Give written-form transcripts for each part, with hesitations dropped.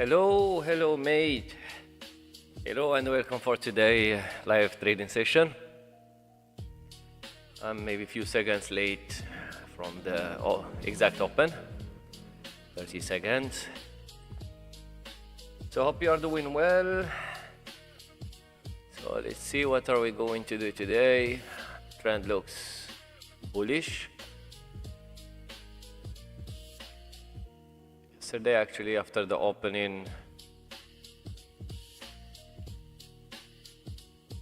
Hello mate. Hello and welcome for today live trading session. I'm maybe a few seconds late from the exact open, 30 seconds. So hope you are doing well. So let's see what are we going to do today. Trend looks bullish. Yesterday actually after the opening,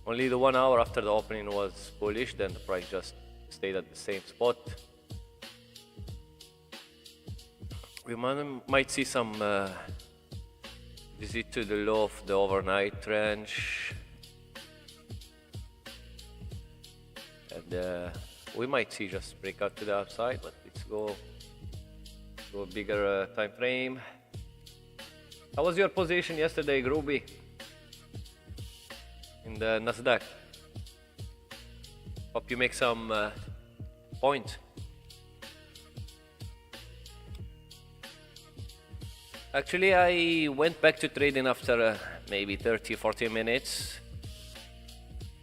only the 1 hour after the opening was bullish, then the price just stayed at the same spot. We might see some visit to the low of the overnight range, and we might see just breakout to the upside, but let's go to a bigger time frame. How was your position yesterday, Groovy, in the Nasdaq? Hope you make some points. Actually, I went back to trading after maybe 30-40 minutes.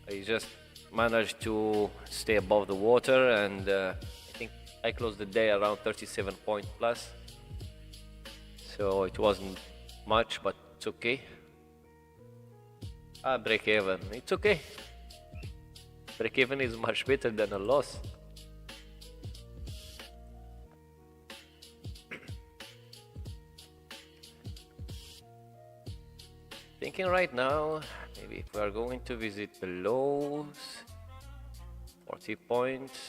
I just managed to stay above the water, and I think I closed the day around 37 point plus. So it wasn't much, but it's okay. Break even, it's okay. Break even is much better than a loss. Thinking right now, maybe if we are going to visit the lows, 40 points.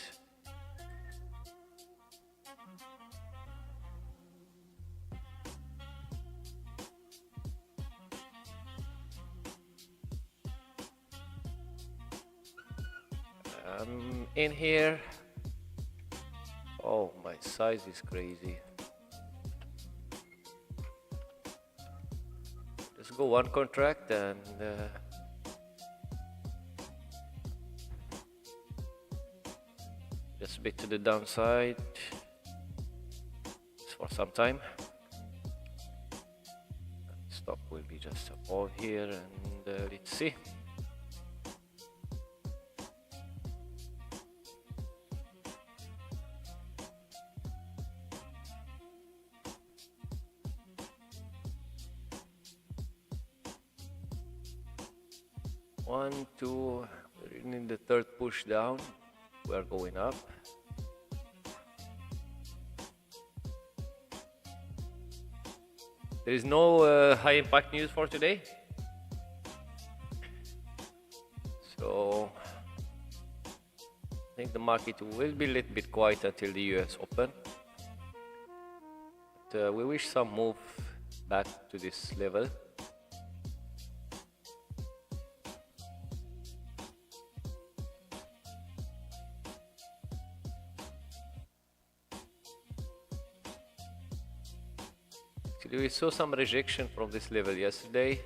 I'm in here. Oh, my size is crazy. Let's go one contract and just a bit to the downside for some time. Stop will be just above here, and let's see. One, two, we're in the third push down. We are going up. There is no high impact news for today. So I think the market will be a little bit quiet until the US open. But we wish some move back to this level. We saw some rejection from this level yesterday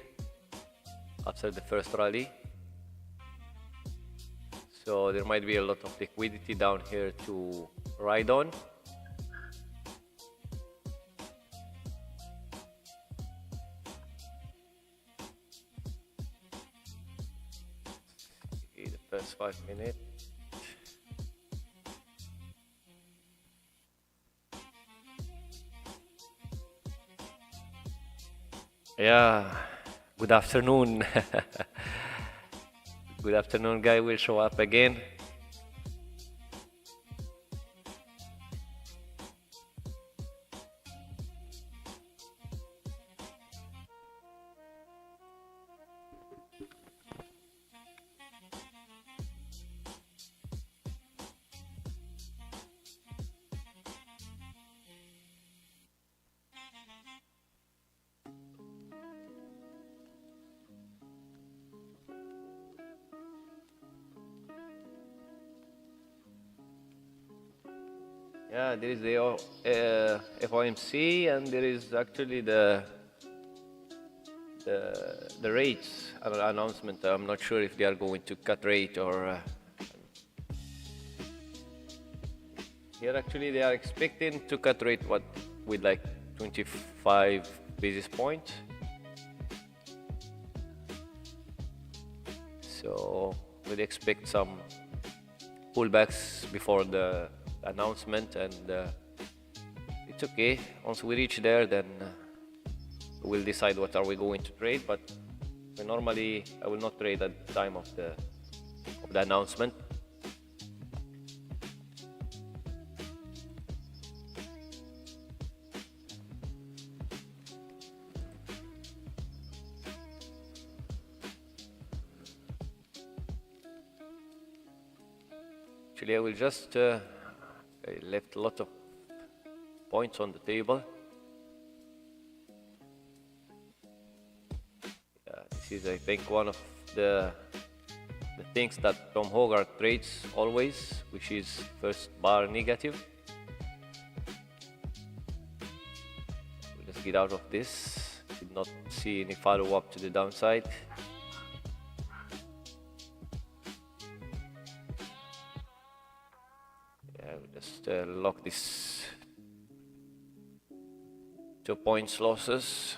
after the first rally, so there might be a lot of liquidity down here to ride on. Okay, the first 5 minutes. Yeah, good afternoon. Good afternoon, guy will show up again. Yeah, there is the FOMC, and there is actually the rates announcement. I'm not sure if they are going to cut rate or here actually they are expecting to cut rate with like 25 basis point. So we'll expect some pullbacks before the announcement, and it's okay. Once we reach there, then we'll decide what are we going to trade. But normally I will not trade at the time of the announcement. Actually, I will just I left a lot of points on the table. Yeah, this is, I think, one of the things that Tom Hogarth trades always, which is first bar negative. We'll just get out of this. Did not see any follow-up to the downside. Just lock this 2 points losses.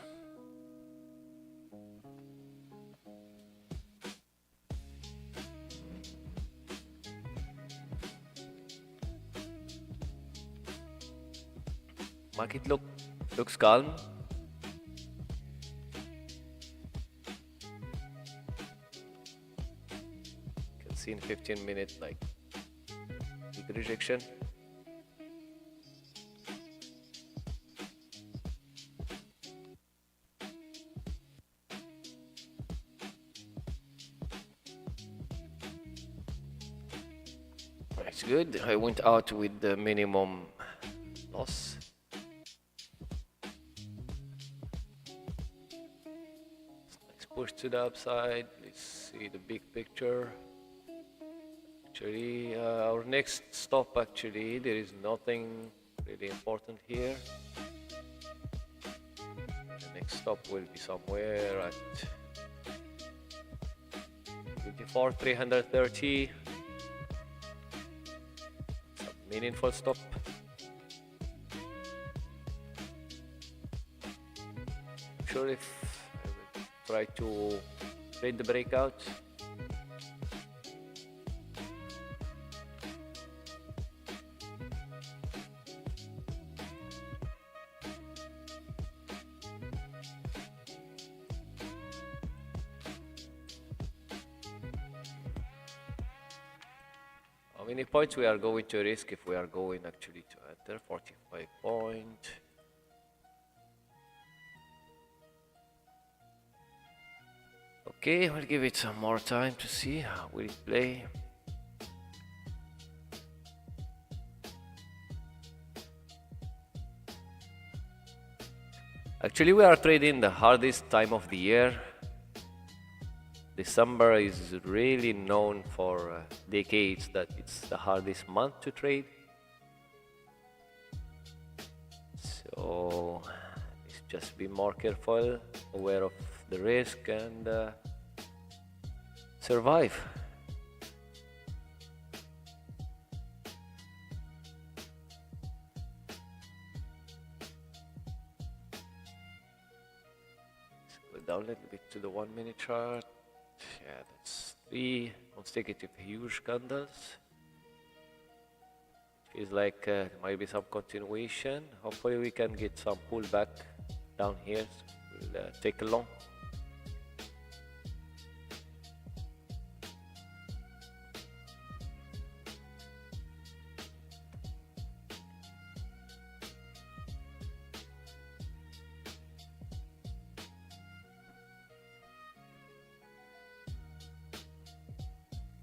Market looks calm. You can see in 15 minutes like big rejection. It's good. I went out with the minimum loss. Let's push to the upside. Let's see the big picture. Actually, our next stop, actually, there is nothing really important here. The next stop will be somewhere at 24,330. Meaningful stop. I'm sure if I will try to trade the breakout. How many points we are going to risk if we are going actually to enter? 45 points. Okay, we'll give it some more time to see how will it play. Actually, we are trading the hardest time of the year. December is really known for decades that it's the hardest month to trade. So just be more careful, aware of the risk, and survive. Let's go down a little bit to the 1 minute chart. Yeah, that's 3 consecutive huge candles. Feels like there might be some continuation. Hopefully we can get some pullback down here. So we'll take a long.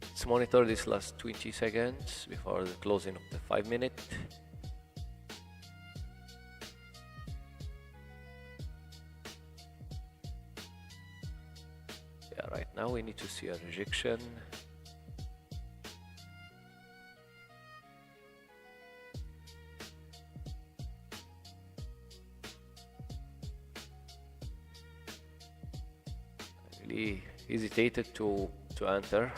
Let's monitor this last 20 seconds before the closing of the 5 minute. Yeah, right now we need to see a rejection. I really hesitated to enter.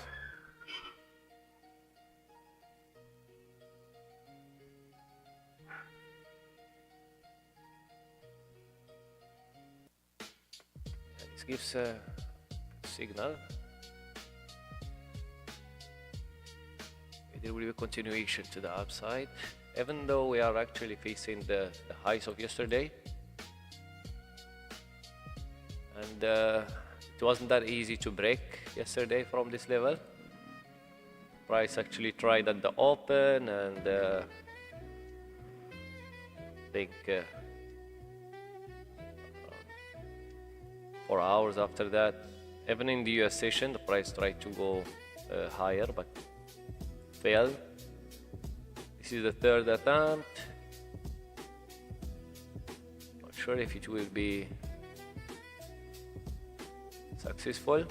gives a signal. There will be a continuation to the upside, even though we are actually facing the highs of yesterday. And it wasn't that easy to break yesterday from this level. Price actually tried at the open, and I think 4 hours after that, even in the US session, the price tried to go higher, but failed. This is the third attempt. Not sure if it will be successful.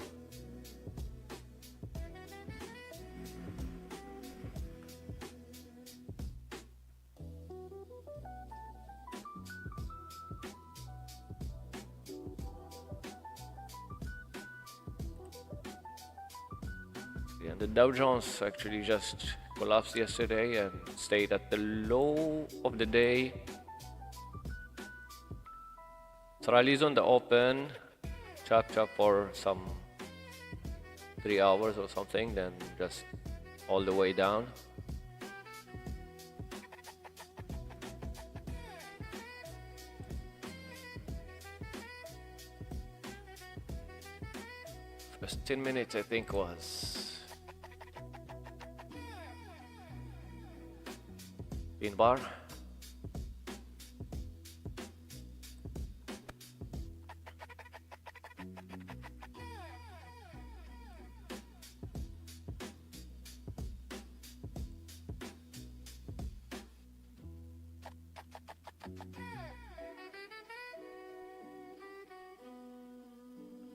And the Dow Jones actually just collapsed yesterday and stayed at the low of the day. So rallies on the open, chop for some 3 hours or something, then just all the way down. First 10 minutes I think was pin bar.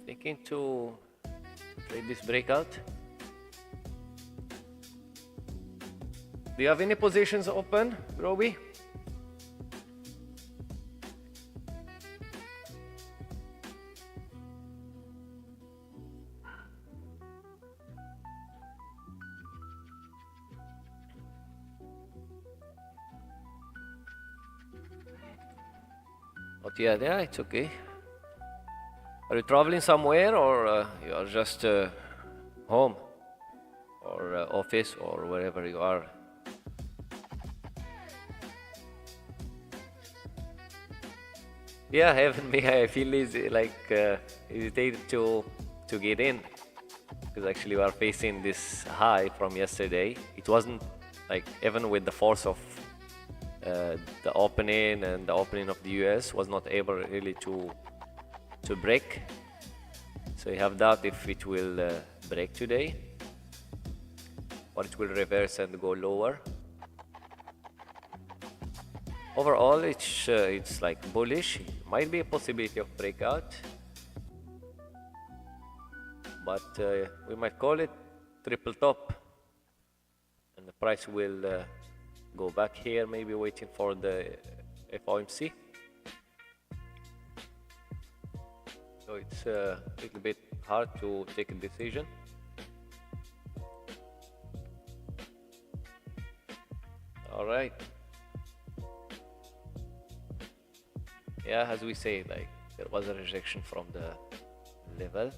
Thinking to trade this breakout. Do you have any positions open, Roby? Not yet, yeah, it's okay. Are you traveling somewhere, or you are just home or office or wherever you are? Yeah, even me, I feel easy, hesitated to get in, because actually we are facing this high from yesterday. It wasn't like, even with the force of the opening and the opening of the US, was not able really to break. So you have doubt if it will break today, or it will reverse and go lower. Overall, it's like bullish. Might be a possibility of breakout, but we might call it triple top, and the price will go back here, maybe waiting for the FOMC. So it's a little bit hard to take a decision. All right. Yeah, as we say, like, there was a rejection from the level.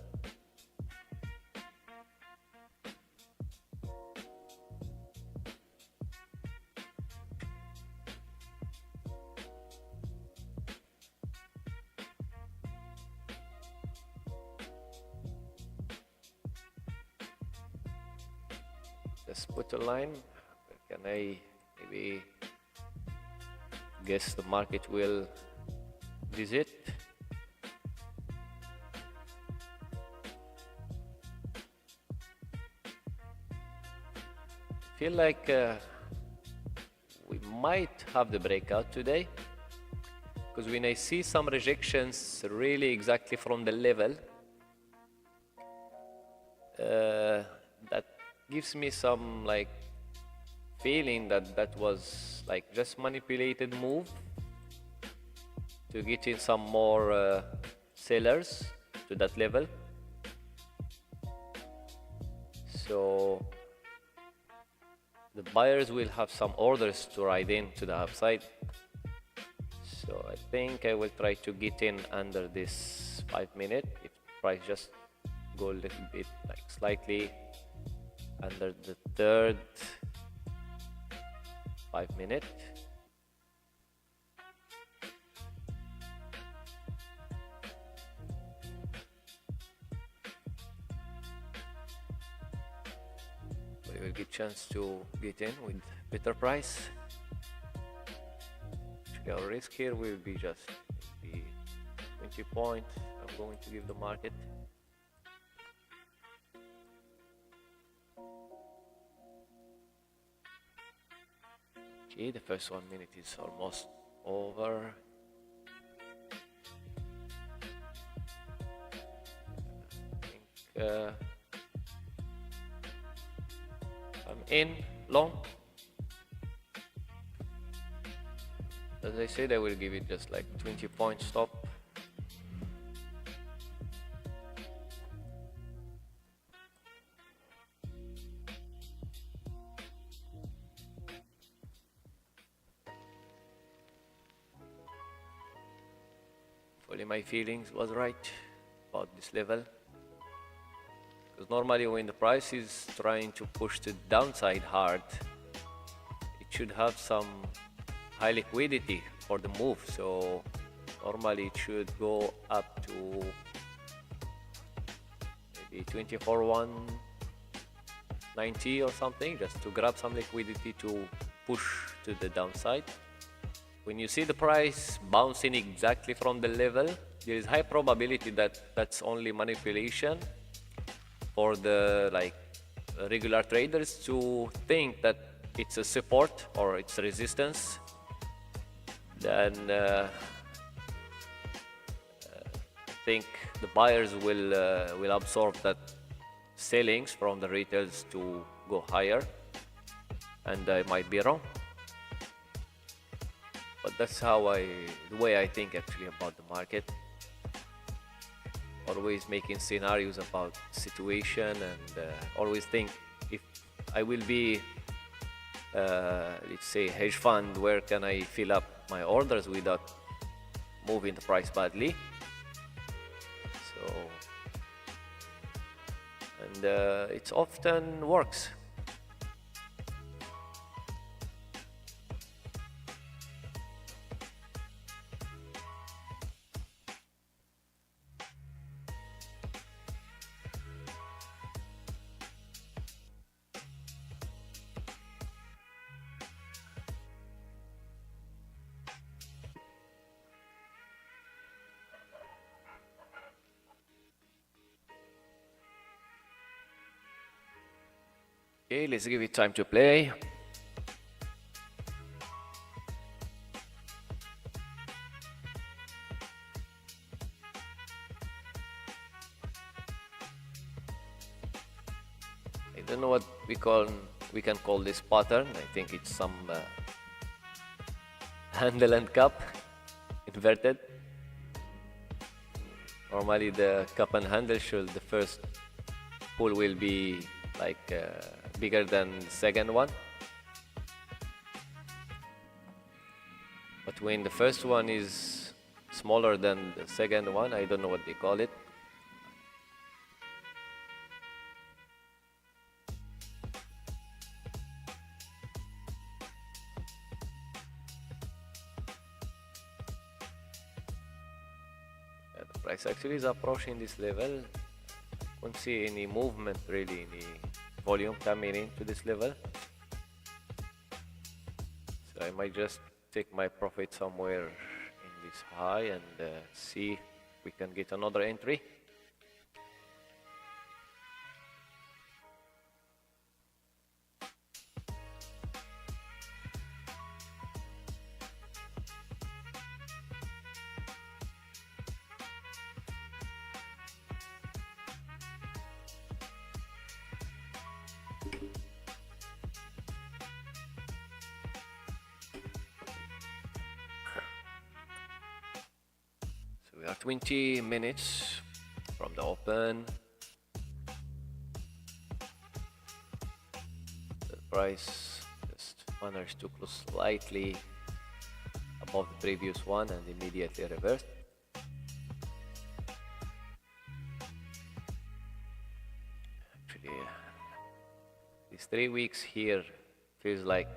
Let's put a line. Can I maybe guess the market will visit? Feel like we might have the breakout today, because when I see some rejections really exactly from the level, that gives me some like feeling that that was like just manipulated move to get in some more sellers to that level. So the buyers will have some orders to ride in to the upside. So I think I will try to get in under this 5 minute. If price just go a little bit, like slightly under the third 5 minute. We will get chance to get in with better price. Actually, our risk here will be just maybe 20 points. I'm going to give the market. Okay, the first 1 minute is almost over. I think I'm in long. As I said, I will give it just like 20 point stop. Hopefully my feelings was right about this level. Because normally when the price is trying to push the downside hard, it should have some high liquidity for the move. So normally it should go up to maybe 24,190 or something, just to grab some liquidity to push to the downside. When you see the price bouncing exactly from the level, there is high probability that that's only manipulation for the regular traders to think that it's a support or it's resistance. Then I think the buyers will absorb that sellings from the retails to go higher, and I might be wrong. But that's the way I think actually about the market. Always making scenarios about situation, and always think, if I will be, let's say, hedge fund, where can I fill up my orders without moving the price badly? So, and it often works. Okay, let's give it time to play. I don't know what we can call this pattern. I think it's some handle and cup inverted. Normally the cup and handle should, the first pull will be bigger than the second one, but when the first one is smaller than the second one, I don't know what they call it. The price actually is approaching this level. I don't see any movement, really, any volume coming into this level. So I might just take my profit somewhere in this high and see if we can get another entry. We are 20 minutes from the open. The price just managed to close slightly above the previous one and immediately reversed. 3 weeks here feels like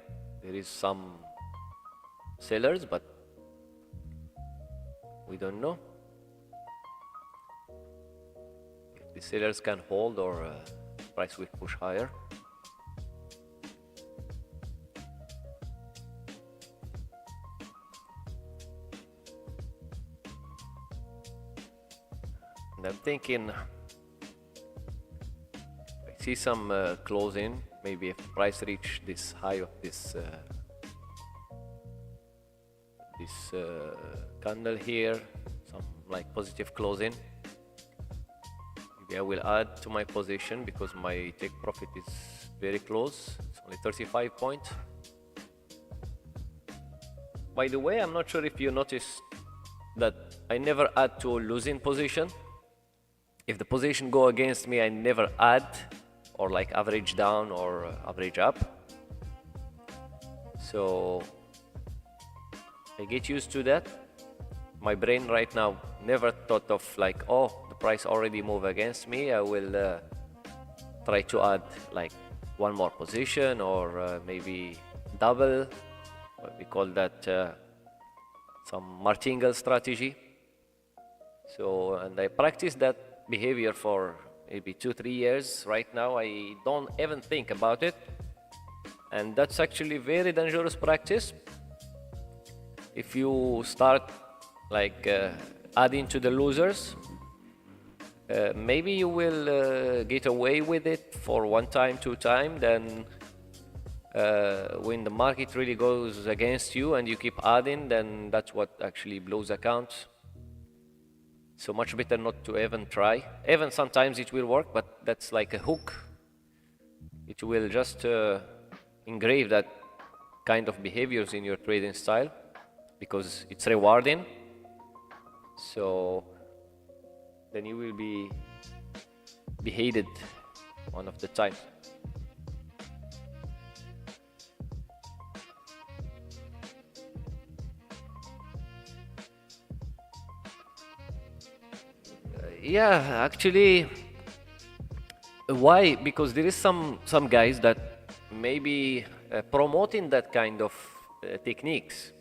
there is some sellers, but we don't know if the sellers can hold or price will push higher. And I'm thinking, I see some closing, maybe if price reach this high of this candle here, some like positive closing, maybe I will add to my position because my take profit is very close. It's only 35 points. By the way, I'm not sure if you noticed that I never add to a losing position. If the position go against me, I never add or like average down or average up. So I get used to that. My brain right now never thought of like, oh, the price already moved against me, I will try to add like one more position or maybe double. We call that some martingale strategy. So, and I practice that behavior for maybe 2-3 years. Right now I don't even think about it, and that's actually very dangerous practice. If you start like adding to the losers, maybe you will get away with it for 1 time, 2 times, then when the market really goes against you and you keep adding, then that's what actually blows accounts. So much better not to even try. Even sometimes it will work, but that's like a hook. It will just engrave that kind of behaviors in your trading style because it's rewarding. So then you will be beheaded one of the times. Yeah, actually, why? Because there is some guys that maybe promoting that kind of techniques.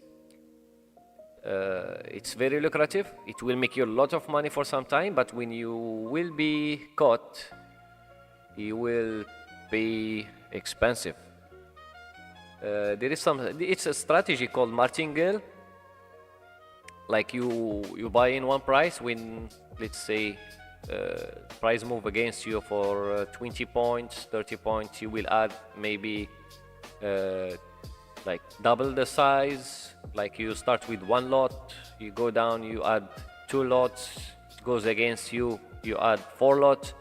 It's very lucrative. It will make you a lot of money for some time, but when you will be caught, you will pay expensive. There is some. It's a strategy called martingale. Like you buy in one price when, let's say, price move against you for 20 points, 30 points, you will add maybe like double the size. Like you start with 1 lot, you go down, you add 2 lots, it goes against you, you add 4 lots.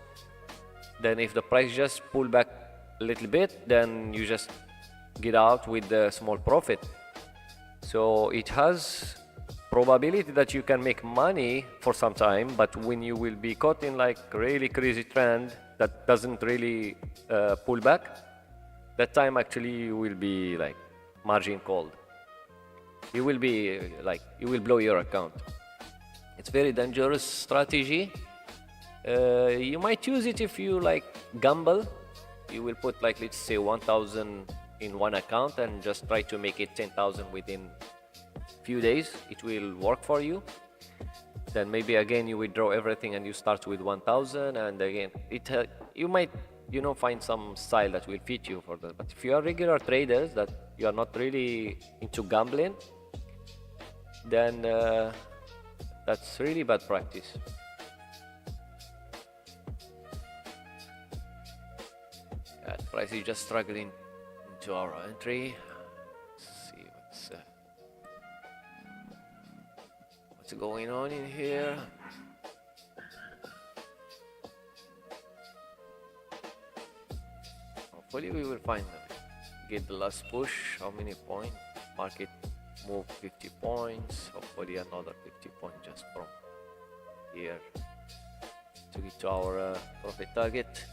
Then if the price just pull back a little bit, then you just get out with a small profit. So it has probability that you can make money for some time, but when you will be caught in like really crazy trend that doesn't really pull back, that time actually you will be like margin called. You will be like, you will blow your account. It's very dangerous strategy. You might use it if you like gamble. You will put like, let's say 1,000 in one account and just try to make it 10,000 within few days. It will work for you. Then maybe again you withdraw everything and you start with 1,000, and again you might find some style that will fit you for that. But if you are regular traders that you are not really into gambling, then that's really bad practice. Price is just struggling into our entry. Let's see what's going on in here. Hopefully we will find them. Get the last push. How many points? Market move 50 points. Hopefully another 50 points just from here to get to our profit target.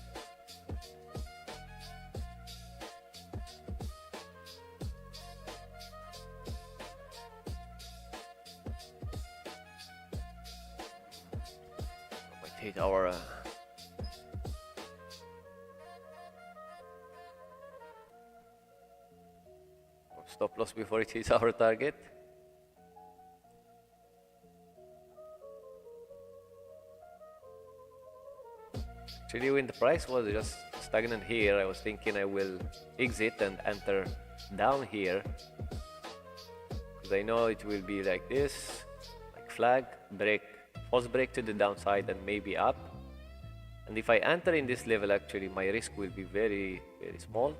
Hit our stop loss before it hits our target. Actually, when the price was just stagnant here, I was thinking I will exit and enter down here, because I know it will be like this, like flag, break, false break to the downside and maybe up. And if I enter in this level, actually my risk will be very, very small.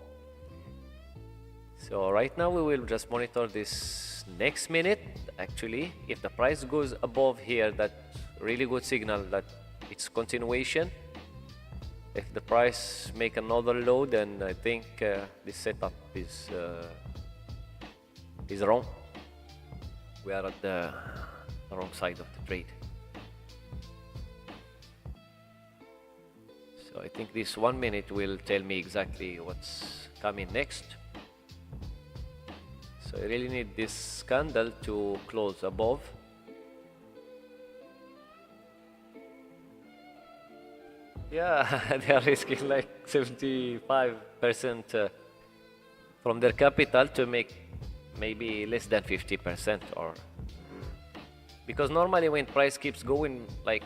So right now we will just monitor this next minute. Actually, if the price goes above here, that's really good signal that it's continuation. If the price make another low, then I think this setup is wrong. We are at the wrong side of the trade. So I think this 1 minute will tell me exactly what's coming next. So I really need this candle to close above. Yeah, they are risking like 75% from their capital to make maybe less than 50%, or because normally when price keeps going like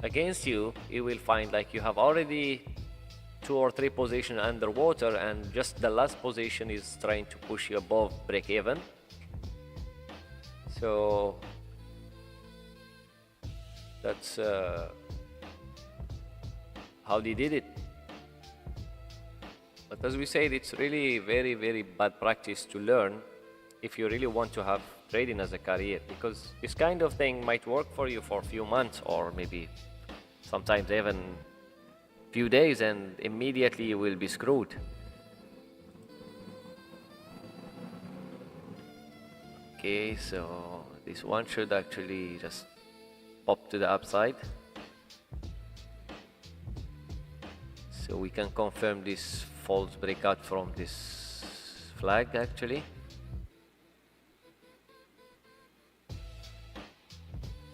against you, you will find like you have already 2 or 3 positions underwater, and just the last position is trying to push you above break even. So that's how they did it. But as we said, it's really very, very bad practice to learn if you really want to have trading as a career, because this kind of thing might work for you for a few months, or maybe sometimes even few days, and immediately you will be screwed. Okay, so this one should actually just pop to the upside. So we can confirm this false breakout from this flag actually.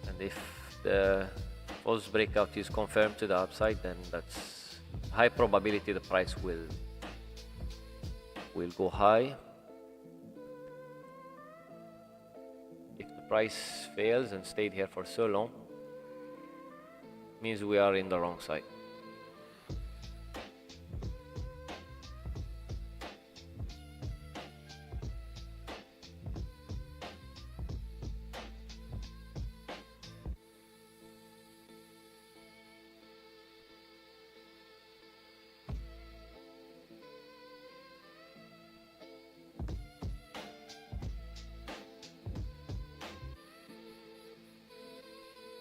And if the false breakout is confirmed to the upside, then that's high probability the price will go high. If the price fails and stayed here for so long, means we are in the wrong side.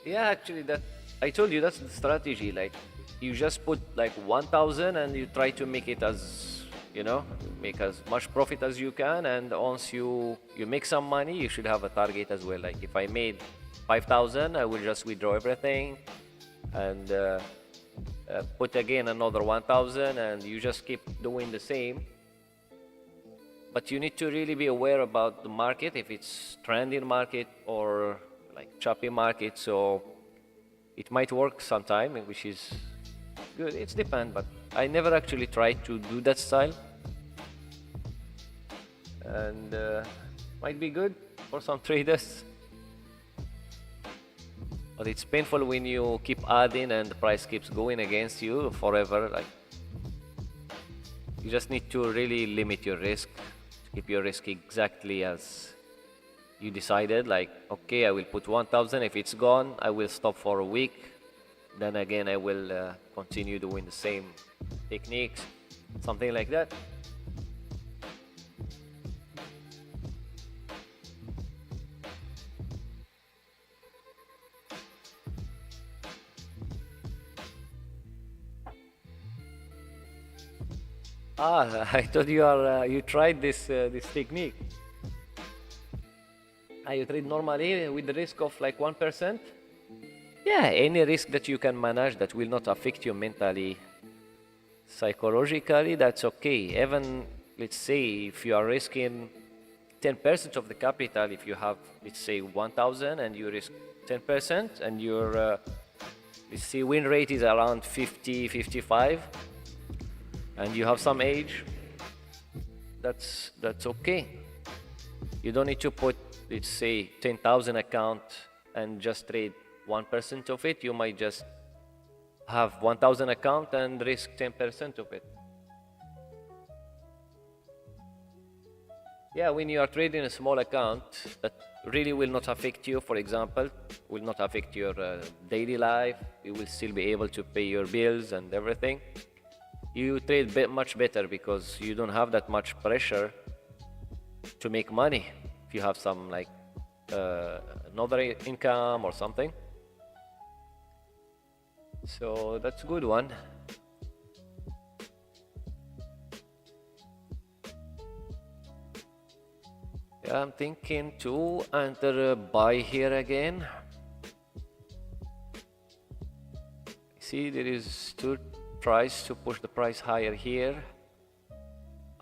Yeah, actually, that I told you that's the strategy. Like, you just put like 1,000 and you try to make it as, you know, make as much profit as you can. And once you make some money, you should have a target as well. Like, if I made 5,000, I will just withdraw everything and put again another 1,000, and you just keep doing the same. But you need to really be aware about the market, if it's trending market or like choppy market. So it might work sometime, which is good. It's depend, but I never actually tried to do that style, and might be good for some traders. But it's painful when you keep adding and the price keeps going against you forever. Like, you just need to really limit your risk, keep your risk exactly as you decided. Like, okay, I will put 1,000. If it's gone, I will stop for a week. Then again, I will continue doing the same techniques, something like that. I thought you tried this technique. You trade normally with the risk of like 1%. Yeah, any risk that you can manage that will not affect you mentally, psychologically, that's okay. Even, let's say, if you are risking 10% of the capital, if you have, let's say, 1,000 and you risk 10%, and your let's say win rate is around 50, 55, and you have some age, that's okay. You don't need to put, let's say, 10,000 account and just trade 1% of it. You might just have 1,000 account and risk 10% of it. Yeah, when you are trading a small account that really will not affect you, for example, will not affect your daily life, you will still be able to pay your bills and everything. You trade much better because you don't have that much pressure to make money if you have some like another income or something. So that's a good one. Yeah, I'm thinking to enter a buy here again. See, there is two tries to push the price higher here.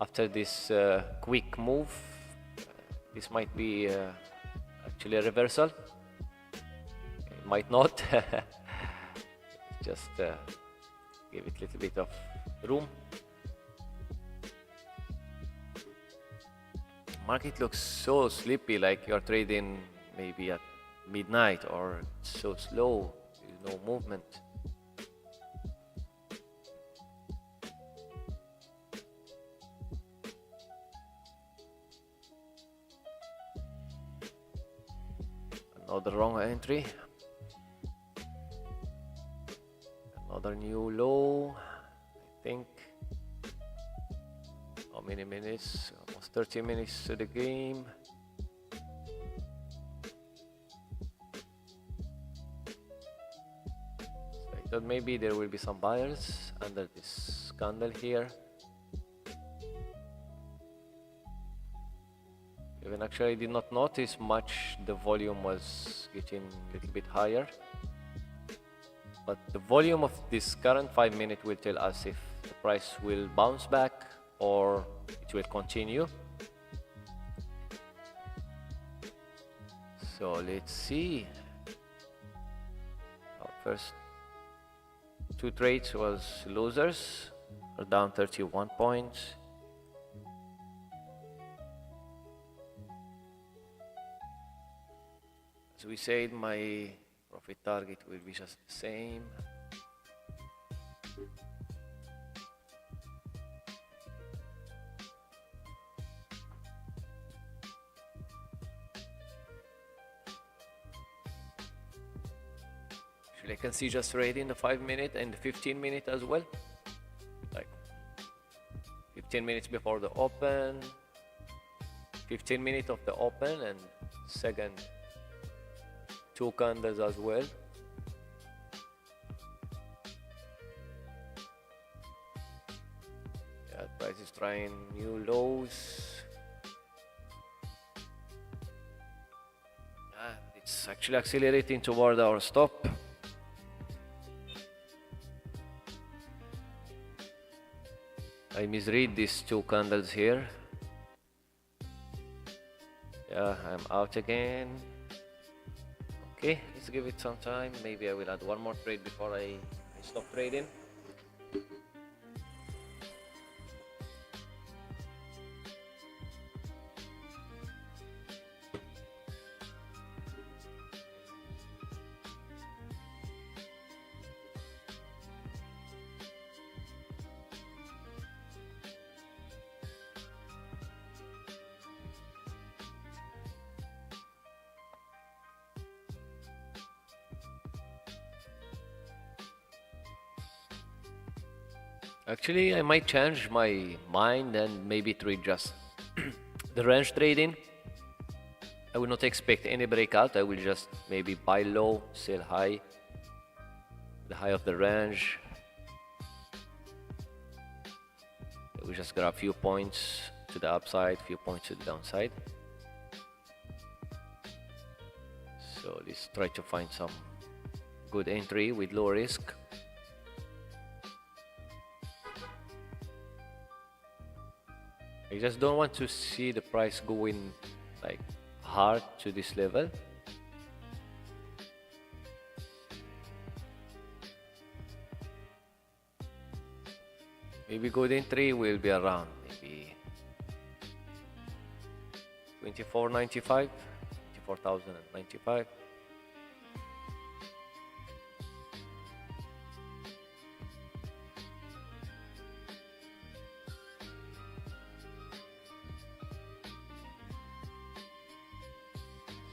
After this quick move, this might be actually a reversal. It might not. Just give it a little bit of room. Market looks so sleepy, like you're trading maybe at midnight, or so slow, there's no movement. Another wrong entry. Another new low, I think. How many minutes? Almost 30 minutes to the game. So I thought maybe there will be some buyers under this candle here. Even actually I did not notice much the volume was getting a little bit higher. But the volume of this current 5 minute will tell us if the price will bounce back or it will continue. So let's see. Our first two trades was losers, are down 31 points. As we said, my profit target will be just the same. Actually, I can see just trading the 5 minute and the 15 minute as well. Like 15 minutes before the open, 15 minutes of the open, and second two candles as well. Yeah, price is trying new lows. It's actually accelerating toward our stop. I misread these two candles here. Yeah, I'm out again. Okay, let's give it some time. Maybe I will add one more trade before I stop trading. Actually, I might change my mind and maybe trade just the range trading. I will not expect any breakout. I will just maybe buy low, sell high, the high of the range. I will just grab a few points to the upside, few points to the downside. So let's try to find some good entry with low risk. I just don't want to see the price going like hard to this level. Maybe good entry will be around maybe 2495, 24,095.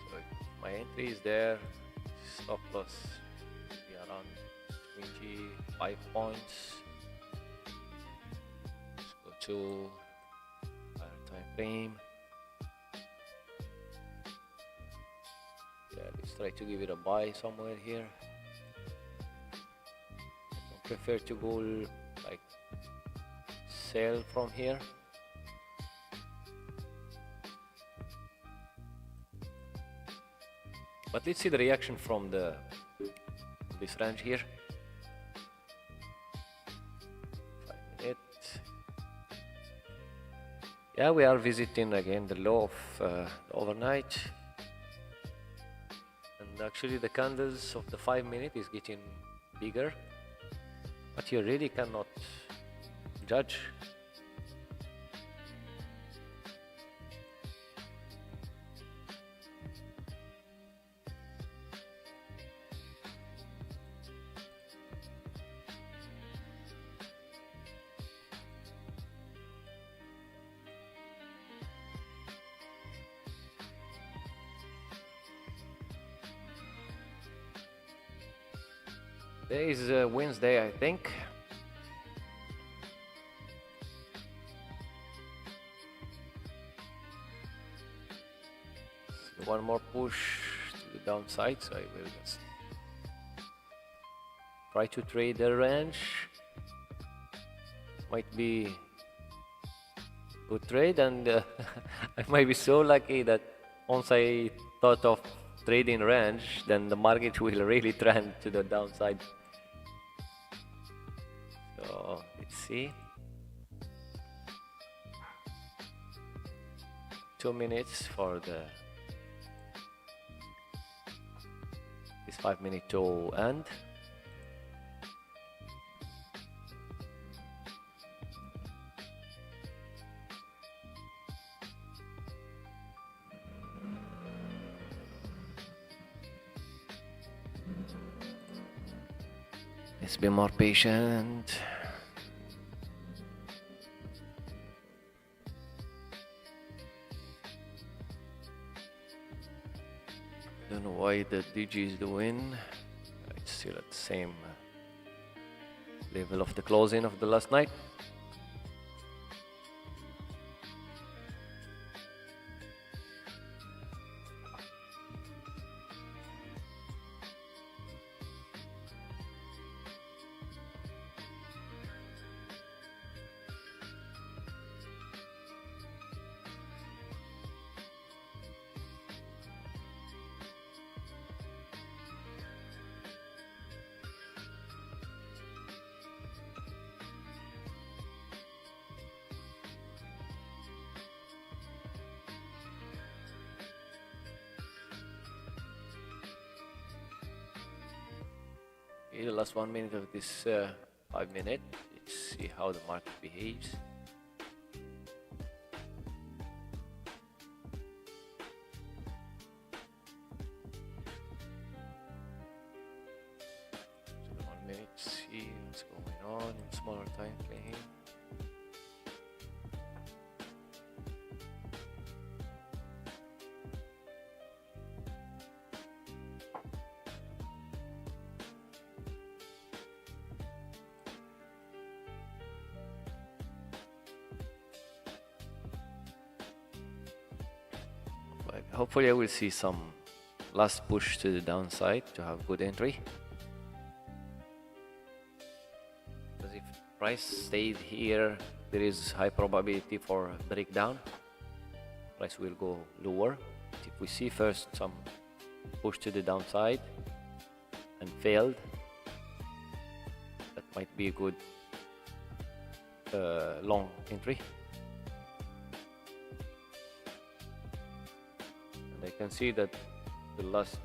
So my entry is there, stop loss be around 25 points. Let's go to higher time frame. Yeah, let's try to give it a buy somewhere here. I prefer to go like sell from here. But let's see the reaction from this range here. 5 minutes. Yeah, we are visiting again the low of the overnight. And actually the candles of the 5 minute is getting bigger. But you really cannot judge. Today is Wednesday, I think. So one more push to the downside, so I will just try to trade the range. Might be good trade, and I might be so lucky that once I thought of trading range, then the market will really trend to the downside. So let's see. 2 minutes for this 5 minute to end. Let's be more patient. Don't know why the DG is doing. It's still at the same level of the closing of the last night. Okay, the last 1 minute of this 5 minute. Let's see how the market behaves. So 1 minute, see what's going on in smaller time frame. Hopefully I will see some last push to the downside to have good entry. Because if price stayed here, there is high probability for breakdown. Price will go lower. But if we see first some push to the downside and failed, that might be a good long entry. I can see that the last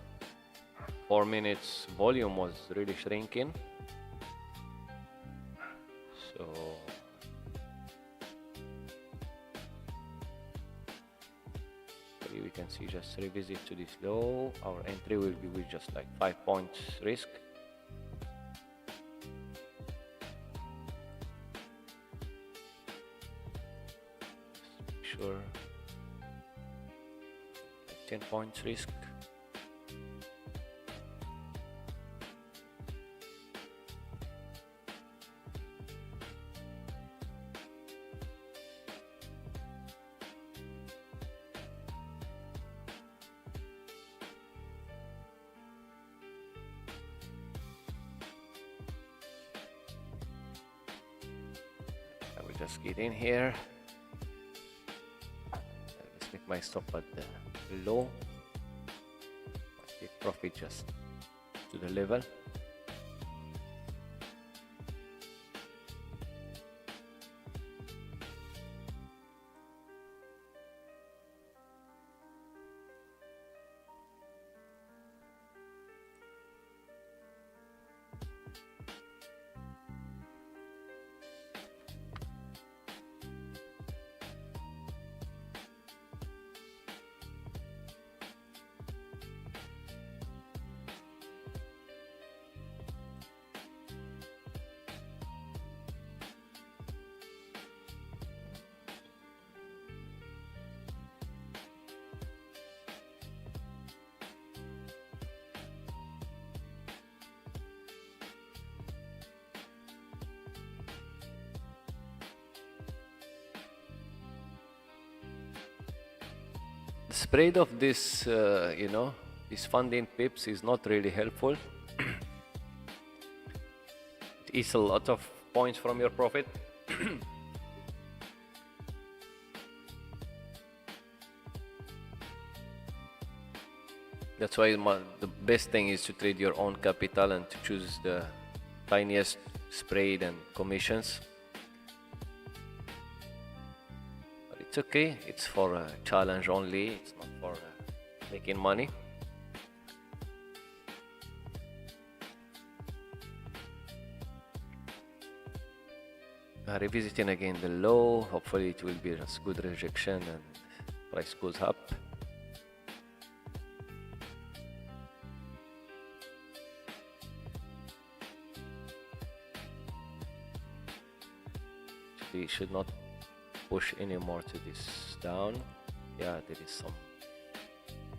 4 minutes volume was really shrinking. So see, just revisit to this low. Our entry will be with just like 5 points risk. Just make sure 10 points risk. Just get in here. Let's make my stop at the low. Take profit just to the level. The spread of this, these funding pips is not really helpful. It eats a lot of points from your profit. That's why the best thing is to trade your own capital and to choose the tiniest spread and commissions. But it's okay, it's for a challenge only, it's not for making money. Revisiting again the low, hopefully it will be a good rejection and price goes up. We should not push anymore to this down. Yeah, there is some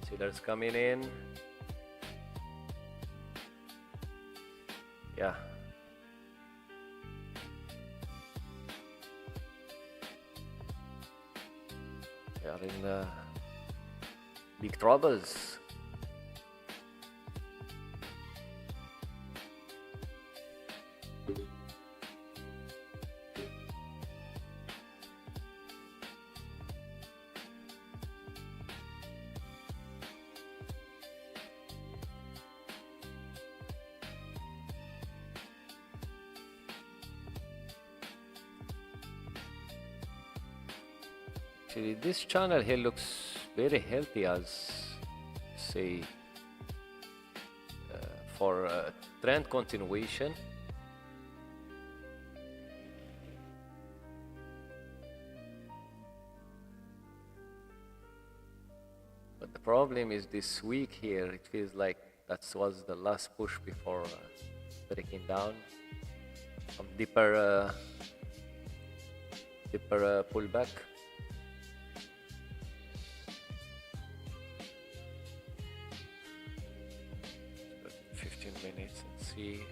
sellers coming in. Yeah. We are in big troubles. Actually, this channel here looks very healthy as, say, for trend continuation. But the problem is this week here, it feels like that was the last push before breaking down. Some deeper pullback. 15 minutes and see.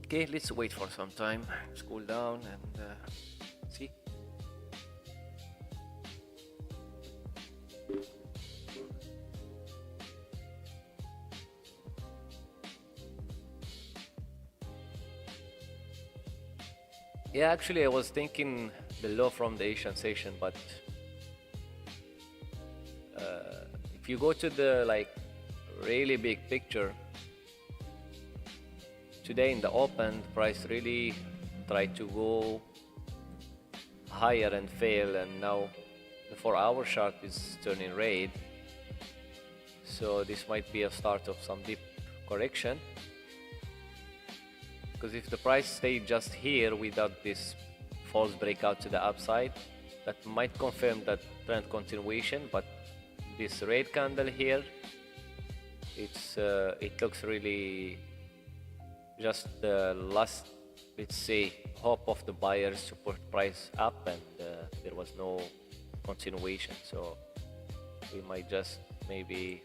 Okay, let's wait for some time, let's cool down and see. Yeah, actually I was thinking below from the Asian session, but if you go to the really big picture, today in the open, price really tried to go higher and fail, and now the 4-hour chart is turning red. So this might be a start of some deep correction. because if the price stay just here without this false breakout to the upside, that might confirm that trend continuation. But this red candle here, it looks really just the last, let's say, hope of the buyers to put price up, and there was no continuation. So we might just maybe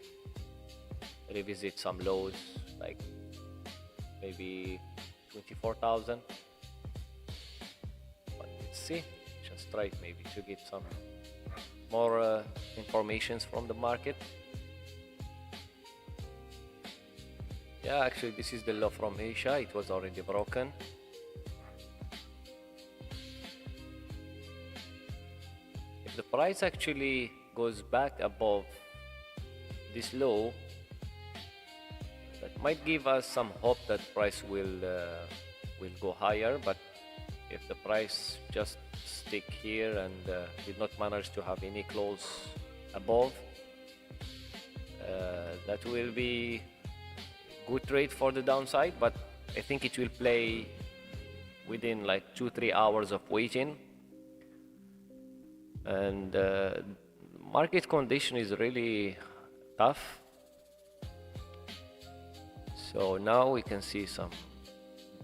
revisit some lows, like maybe 24,000. But let's see, just try maybe to get some more informations from the market. Yeah, actually this is the low from Asia. It was already broken. If the price actually goes back above this low, that might give us some hope that price will go higher. But if the price just stick here and did not manage to have any close above, that will be good trade for the downside. But I think it will play within like 2-3 hours of waiting, and market condition is really tough. So now we can see some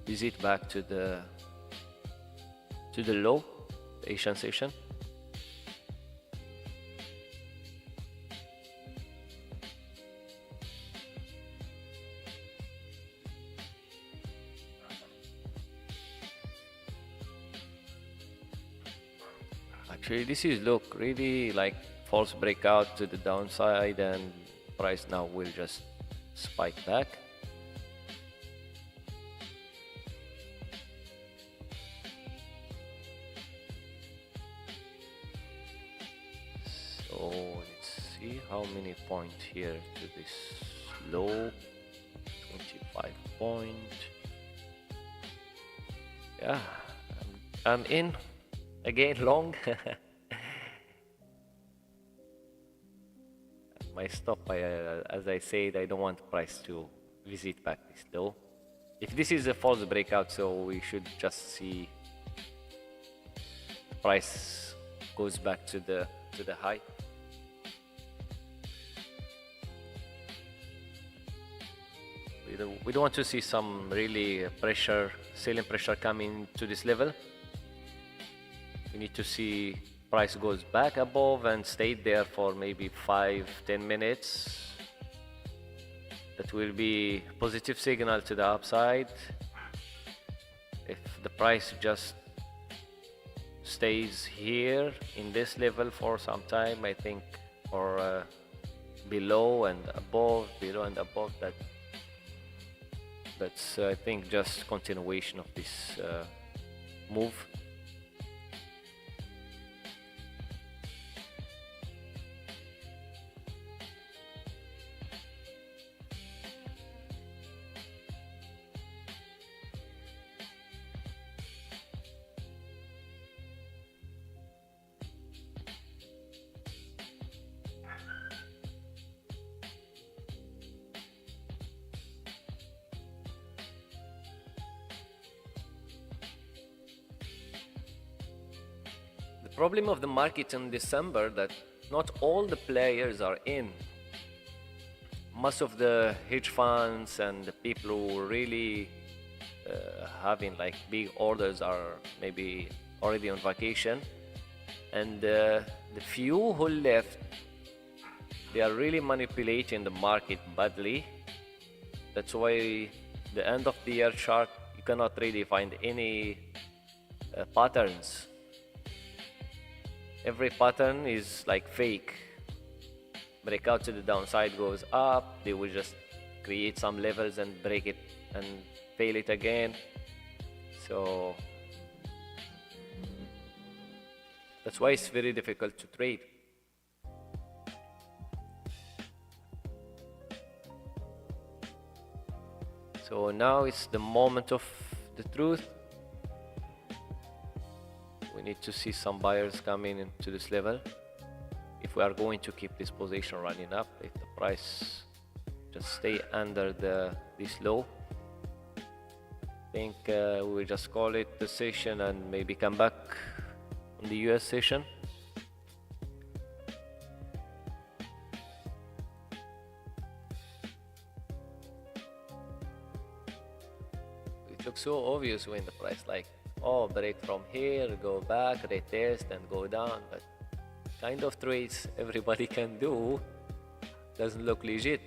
visit back to the low, the Asian session. Actually, this is look really like false breakout to the downside, and price now will just spike back. So let's see how many points here to this low. 25 point. Yeah, I'm in again long. My stop, as I said, I don't want price to visit back this low. If this is a false breakout, so we should just see price goes back to the high. We don't want to see some really pressure, selling pressure coming to this level. We need to see price goes back above and stay there for maybe 5-10 minutes. That will be positive signal to the upside. If the price just stays here in this level for some time, I think, or below and above, that's I think just continuation of this move. The problem of the market in December that not all the players are in. Most of the hedge funds and the people who really having like big orders are maybe already on vacation, and the few who left, they are really manipulating the market badly. That's why the end of the year chart, you cannot really find any patterns. Every pattern is like fake. Breakout to the downside goes up, they will just create some levels and break it and fail it again. So that's why it's very difficult to trade. So now it's the moment of the truth. We need to see some buyers coming into this level if we are going to keep this position running up. If the price just stay under this low, think we will just call it the session and maybe come back on the US session. It looks so obvious when the price like, oh, break from here, go back, retest and go down, but kind of trades everybody can do doesn't look legit.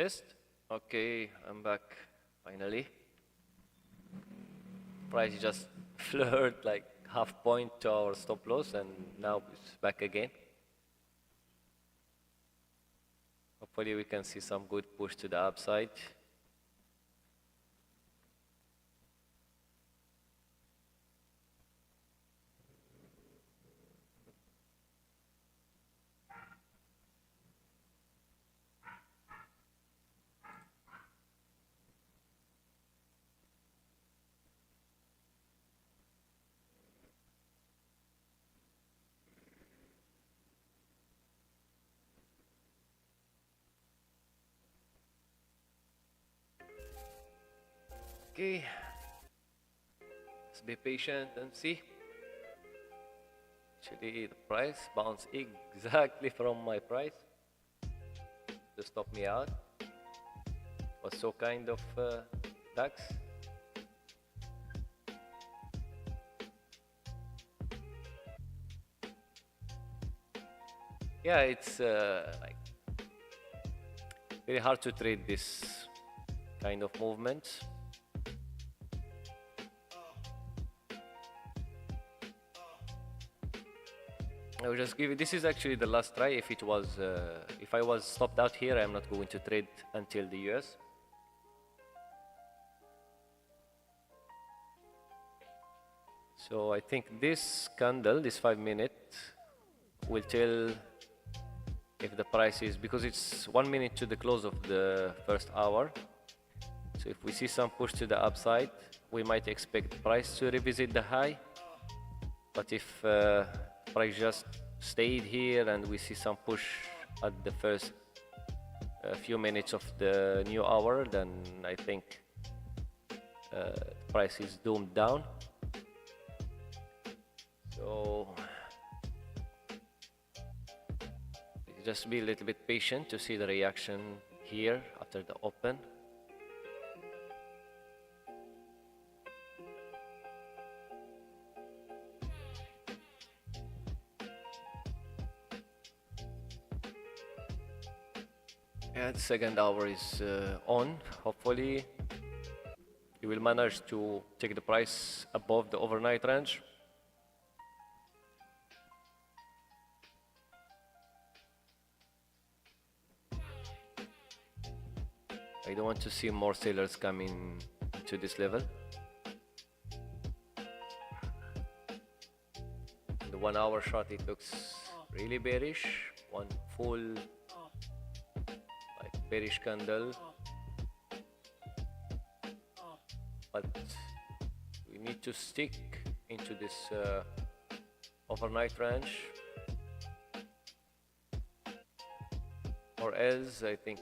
Test. Okay, I'm back finally. Price just flirt like half point to our stop loss, and now it's back again. Hopefully we can see some good push to the upside. Okay, let's be patient and see. Actually, the price bounced exactly from my price to stop me out. Was so kind of DAX. Yeah, it's like very hard to trade this kind of movements. I will just give it. This is actually the last try. If it was, if I was stopped out here, I'm not going to trade until the US. So I think this candle, this 5 minute, will tell if the price is, because it's 1 minute to the close of the first hour. So if we see some push to the upside, we might expect price to revisit the high. But if price just stayed here and we see some push at the first few minutes of the new hour, then I think price is doomed down. So just be a little bit patient to see the reaction here after the open. Yeah, the second hour is on. Hopefully you will manage to take the price above the overnight range. I don't want to see more sellers coming to this level. The 1 hour chart, it looks really bearish. One full like bearish candle. But we need to stick into this overnight range, or else I think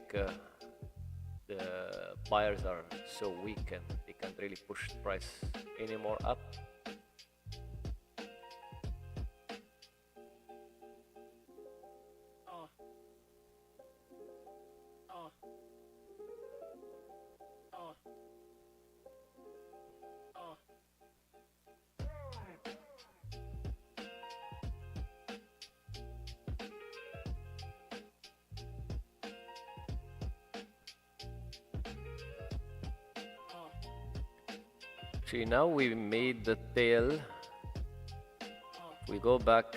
the buyers are so weak and they can't really push the price anymore up. See, now we made the tail. If we go back,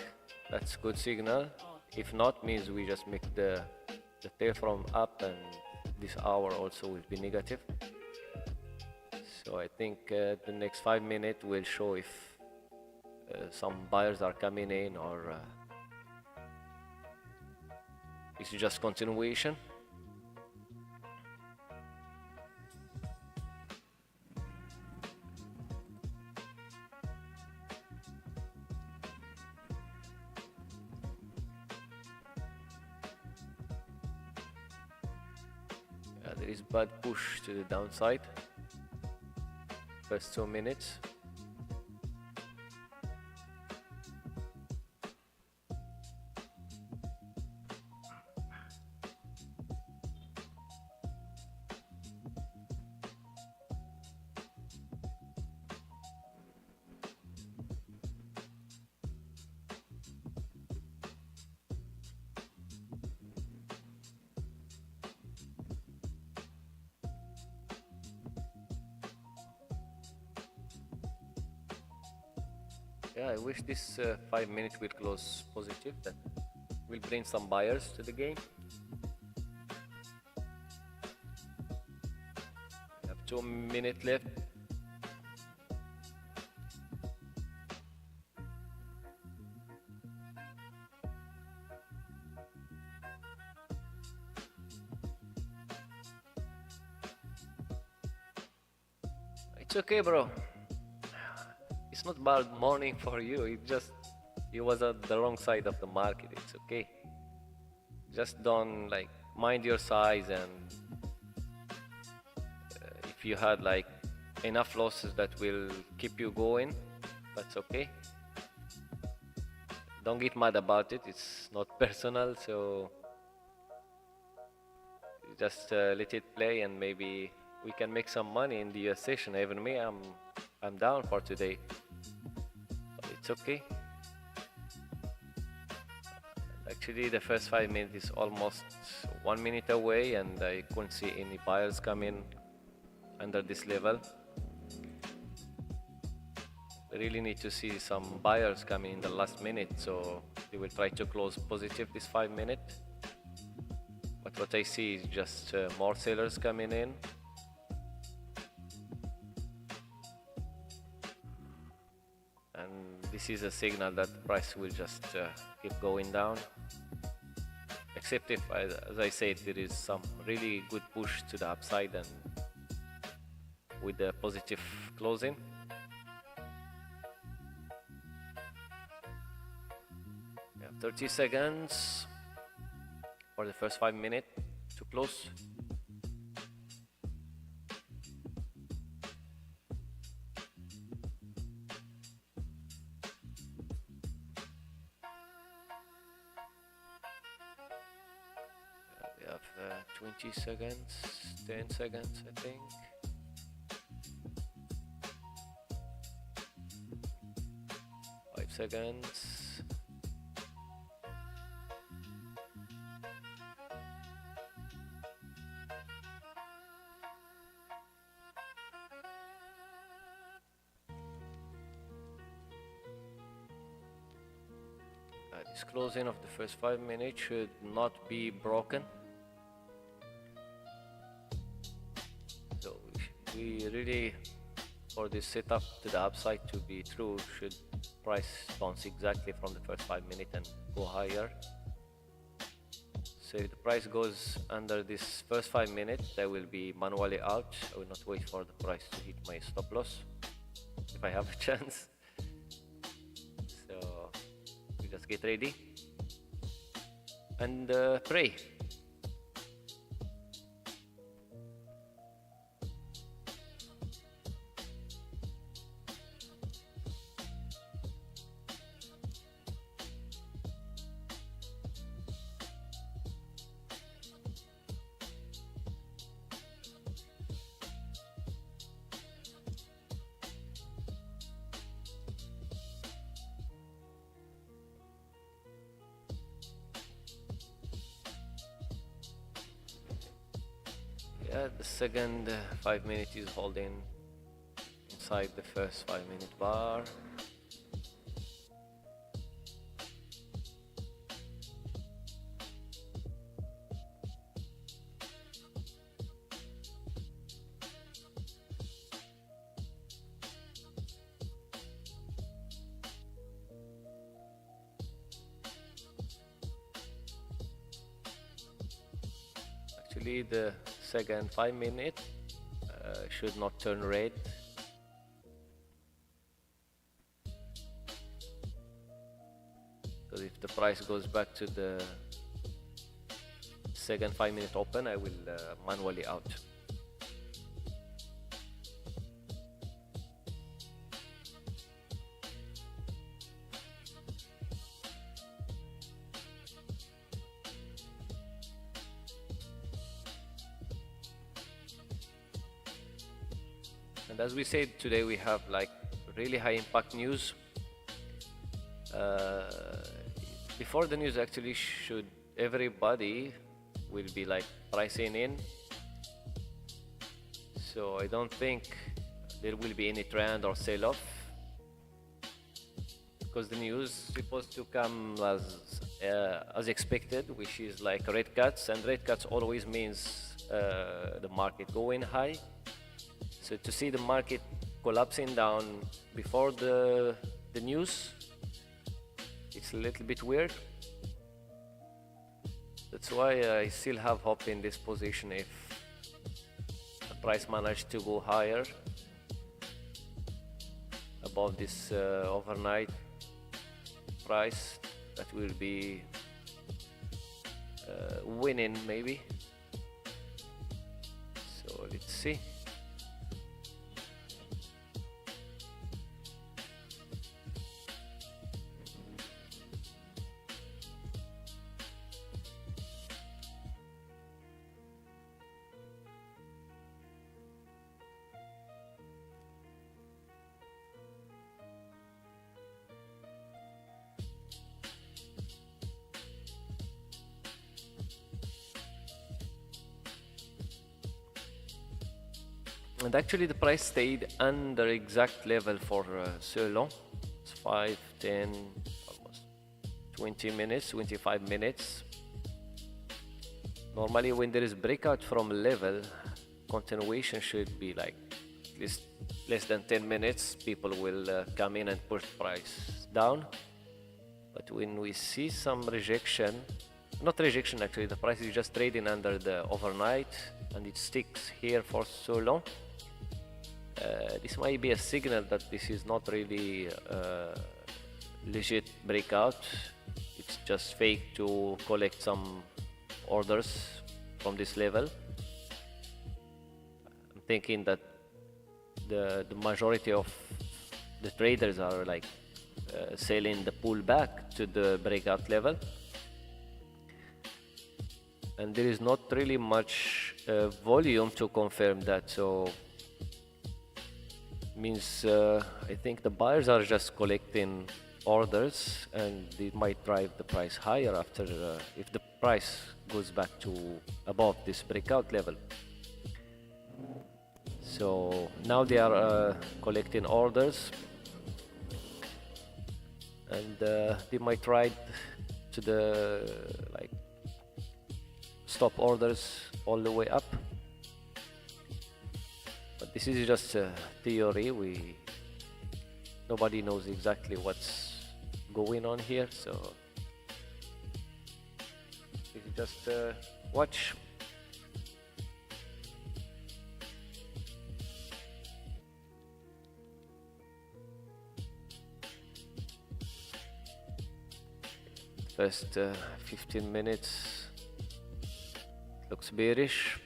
that's good signal. If not, means we just make the tail from up, and this hour also will be negative. So I think the next 5 minutes will show if some buyers are coming in, or it's just continuation. There is bad push to the downside. First 2 minutes. Yeah, I wish this 5 minutes will close positive. That will bring some buyers to the game. We have 2 minutes left. It's okay, bro. It's not bad morning for you. You was at the wrong side of the market. It's okay. Just don't like mind your size, and if you had like enough losses that will keep you going, that's okay. Don't get mad about it. It's not personal, so just let it play, and maybe we can make some money in the US session. Even me, I'm down for today. But it's okay. Actually, the first 5 minutes is almost 1 minute away, and I couldn't see any buyers coming under this level. I really need to see some buyers coming in the last minute, so they will try to close positive this 5 minutes. But what I see is just more sellers coming in. And this is a signal that the price will just keep going down. Except if, as I said, there is some really good push to the upside and with the positive closing. We have 30 seconds for the first 5 minutes to close. We have 20 seconds, 10 seconds, I think. Five seconds. This closing of the first 5 minutes should not be broken. So we really, for this setup to the upside to be true, should price bounce exactly from the first 5 minutes and go higher. So if the price goes under this first 5 minutes, I will be manually out. I will not wait for the price to hit my stop loss if I have a chance. So we just get ready and pray. Yeah, the second 5 minutes is holding inside the first 5 minute bar. Actually, the second 5 minutes should not turn red. Because if the price goes back to the second 5 minute open, I will manually out. And as we said, today we have like really high impact news. Before the news actually should everybody will be like pricing in. So I don't think there will be any trend or sell-off. because the news supposed to come as expected, which is like rate cuts, and rate cuts always means the market going high. So to see the market collapsing down before the news, it's a little bit weird. That's why I still have hope in this position. If the price managed to go higher above this overnight price, that will be winning maybe. So let's see. And actually the price stayed under exact level for so long. It's 5, 10, almost 20 minutes, 25 minutes. Normally when there is breakout from a level, continuation should be like at least less than 10 minutes. People will come in and push price down. But when we see some rejection, not rejection actually, the price is just trading under the overnight and it sticks here for so long. This might be a signal that this is not really legit breakout. It's just fake to collect some orders from this level. I'm thinking that the majority of the traders are like selling the pullback to the breakout level, and there is not really much volume to confirm that. So means I think the buyers are just collecting orders, and they might drive the price higher after if the price goes back to above this breakout level. So now they are collecting orders, and they might try to the like stop orders all the way up. But this is just a theory. Nobody knows exactly what's going on here, so you just watch. First 15 minutes looks bearish.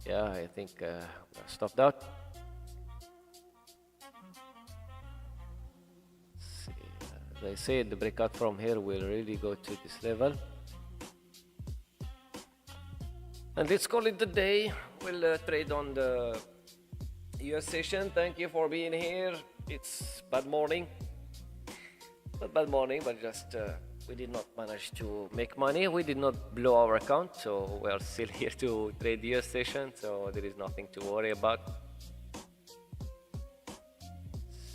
Yeah, I think stopped out. See, as I said, the breakout from here will really go to this level. And let's call it the day. We'll trade on the US session. Thank you for being here. It's bad morning. Not bad morning, but just we did not manage to make money. We did not blow our account, so we are still here to trade US session, so there is nothing to worry about.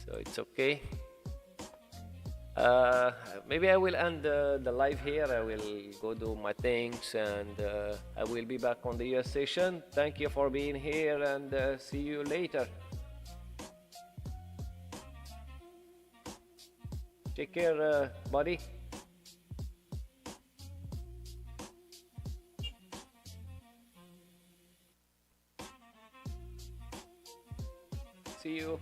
So it's okay. Maybe I will end the live here. I will go do my things, and I will be back on the US session. Thank you for being here, and see you later. Take care, buddy. See you.